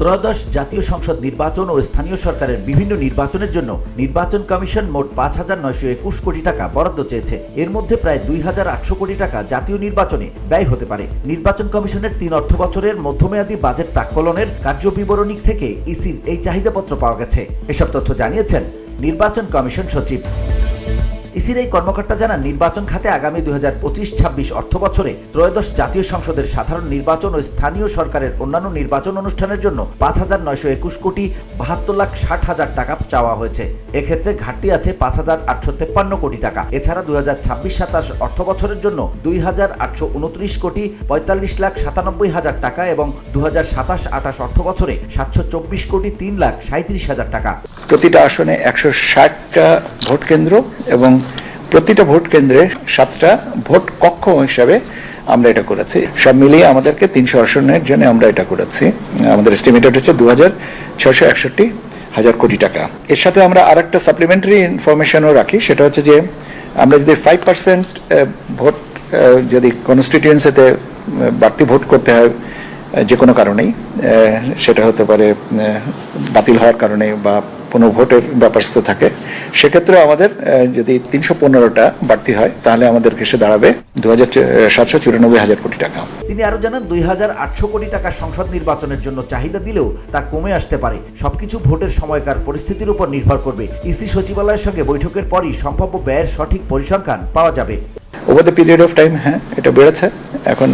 ত্রয়োদশ জাতীয় সংসদ নির্বাচন ও স্থানীয় সরকারের বিভিন্ন নির্বাচনের জন্য নির্বাচন কমিশন মোট ৫,৯২১ কোটি টাকা বরাদ্দ চেয়েছে। এর মধ্যে প্রায় ২,৮০০ কোটি টাকা জাতীয় নির্বাচনে ব্যয় হতে পারে। নির্বাচন কমিশনের ৩ অর্থ বছরের মধ্যমেয়াদী বাজেট প্রাক্কলনের কার্যবিবরণী থেকে ইসির এই চাহিদাপত্র পাওয়া গেছে। এসব তথ্য জানিয়েছেন নির্বাচন কমিশন সচিব। ইসির এই কর্মকর্তা জানান, নির্বাচন খাতে আগামী ২০২৫-২৬ অর্থ বছরে ত্রয়োদশ জাতীয় সংসদের সাধারণ নির্বাচন ও স্থানীয় সরকারের অন্যান্য নির্বাচন অনুষ্ঠানের জন্য ৫,৯২১ কোটি ৭২,৬০,০০০ টাকা চাওয়া হয়েছে। এক্ষেত্রে ঘাটতি আছে ৫,৮৫৩ কোটি টাকা। এছাড়া ২০২৬-২৭ অর্থ বছরের জন্য ২,৮২৯ কোটি ৪৫,৯৭,০০০ টাকা এবং ২০২৭-২৮ অর্থ বছরে ৭২৪ কোটি ৩,৩৭,০০০ টাকা। প্রতিটা আসনে ১৬০টা ভোট কেন্দ্র এবং প্রতিটা ভোট কেন্দ্রে 7টা ভোট কক্ষ হিসাবে আমরা এটা করেছি। সব মিলিয়ে আমাদেরকে ৩০০ আসনের জন্য আমরা এটা করেছি। আমাদের এস্টিমেটেড হচ্ছে ২,৬৬১,০০০ কোটি টাকা। এর সাথে আমরা আরেকটা সাপ্লিমেন্টারি ইনফরমেশনও রাখি, সেটা হচ্ছে যে আমরা যদি 5% ভোট যদি কনস্টিটিউয়েন্সিতে বাড়তি ভোট করতে হয় যে কোনো কারণেই, সেটা হতে পারে বাতিল হওয়ার কারণে বা পুনঃভোটের ব্যাপার থাকে, সেক্ষেত্রে আমাদের যদি ৩১৫টা বাড়তি হয় তাহলে আমাদের এসে দাঁড়াবে ২,৭৯৪,০০০ কোটি টাকা। তিনি আরো জানান, ২,৮০০ কোটি টাকা সংসদ নির্বাচনের জন্য চাহিদা দিলেও তা কমে আসতে পারে। সবকিছু ভোটের সময়কার পরিস্থিতির উপর নির্ভর করবে। ইসি সচিবালয়ের সঙ্গে বৈঠকের পরই সম্ভাব্য ব্যয়ের সঠিক পরিসংখ্যান পাওয়া যাবে। Over the period of time এটা বেড়েছে। এখন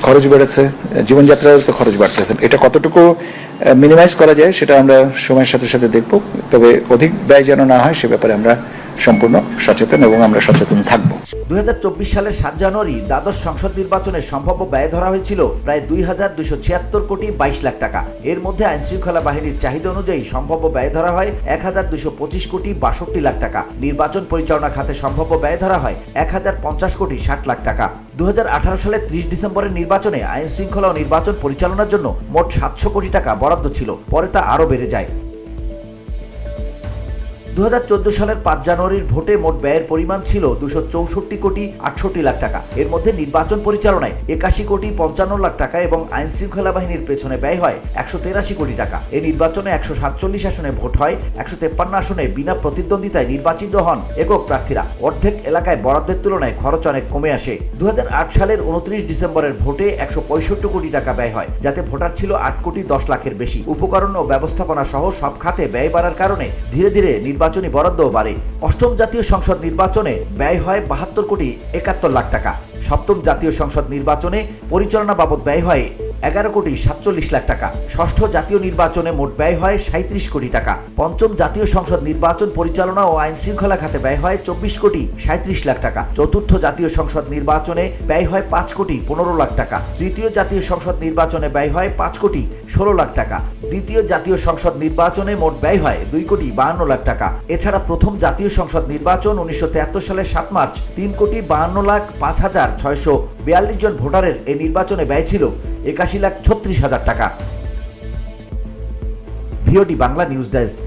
খরচ বেড়েছে, জীবনযাত্রার তো খরচ বাড়তেছে। এটা কতটুকু মিনিমাইজ করা যায় সেটা আমরা সময়ের সাথে সাথে দেখব। তবে অধিক ব্যয় যেন না হয় সে ব্যাপারে আমরা সম্পূর্ণ সচেতন এবং আমরা সচেতন থাকব। ২০২৪ সালের ৭ জানুয়ারি দ্বাদশ সংসদ নির্বাচনের সম্ভাব্য ব্যয় ধরা হয়েছিল প্রায় ২,২৭৬ কোটি ২২ লাখ টাকা। এর মধ্যে আইনশৃঙ্খলা বাহিনীর চাহিদা অনুযায়ী সম্ভাব্য ব্যয় ধরা হয় ১,২২৫ কোটি ৬২ লাখ টাকা। নির্বাচন পরিচালনা খাতে সম্ভাব্য ব্যয় ধরা হয় ১,০৫০ কোটি ৬০ লাখ টাকা। ২০১৮ সালের ৩০ ডিসেম্বরের নির্বাচনে আইন শৃঙ্খলা ও নির্বাচন পরিচালনার জন্য মোট ৭০০ কোটি টাকা বরাদ্দ ছিল, পরে তা আরও বেড়ে যায়। ২০১৪ সালের ৫ জানুয়ারির ভোটে মোট ব্যয়ের পরিমাণ ছিল ২৬৪ কোটি ৬৮ লাখ টাকা। এর মধ্যে নির্বাচন পরিচালনায় ৮১ কোটি ৫৫ লাখ টাকা এবং আইন শৃঙ্খলা বাহিনীর পেছনে ব্যয় হয় ১৮৩ কোটি টাকা। এই নির্বাচনে ১৪৭ আসনে ভোট হয়, ১৫৩ আসনে বিনা প্রতিদ্বন্দ্বিতায় নির্বাচিত হন একক প্রার্থীরা। অর্ধেক এলাকায় বরাদ্দের তুলনায় খরচ অনেক কমে আসে। ২০০৮ সালের ২৯ ডিসেম্বরের ভোটে ১৬৫ কোটি টাকা ব্যয় হয়, যাতে ভোটার ছিল ৮ কোটি ১০ লাখের বেশি। উপকরণ ও ব্যবস্থাপনা সহ সব খাতে ব্যয় বাড়ার কারণে ধীরে ধীরে নির্বাচনী বরাদ্দও বাড়ে। অষ্টম জাতীয় সংসদ নির্বাচনে ব্যয় হয় ৭২ কোটি ৭১ লাখ টাকা। সপ্তম জাতীয় সংসদ নির্বাচনে পরিচালনা বাবদ ব্যয় হয় ১১ কোটি ৪৭ লাখ টাকা। ষষ্ঠ জাতীয় নির্বাচনে মোট ব্যয় হয় ৩৭ কোটি টাকা। পঞ্চম জাতীয় সংসদ নির্বাচন পরিচালনা ও আইন শৃঙ্খলা খাতে ব্যয় হয় ২৪ কোটি ৩৭ লাখ টাকা। চতুর্থ জাতীয় সংসদ নির্বাচনে ব্যয় হয় ৫ কোটি ১৫ লাখ টাকা। তৃতীয় জাতীয় সংসদ নির্বাচনে ব্যয় হয় ৫ কোটি ১৬ লাখ টাকা। দ্বিতীয় জাতীয় সংসদ নির্বাচনে মোট ব্যয় হয় ২ কোটি ৫২ লাখ টাকা। এছাড়া প্রথম জাতীয় সংসদ নির্বাচন ১৯৭৩ সালের ৭ মার্চ ৩ কোটি ৫২ লাখ ৫,৬৪২ জন ভোটারের এই নির্বাচনে ব্যয় ছিল ৮১,৩৬,০০০ টাকা। VOD Bangla news desk.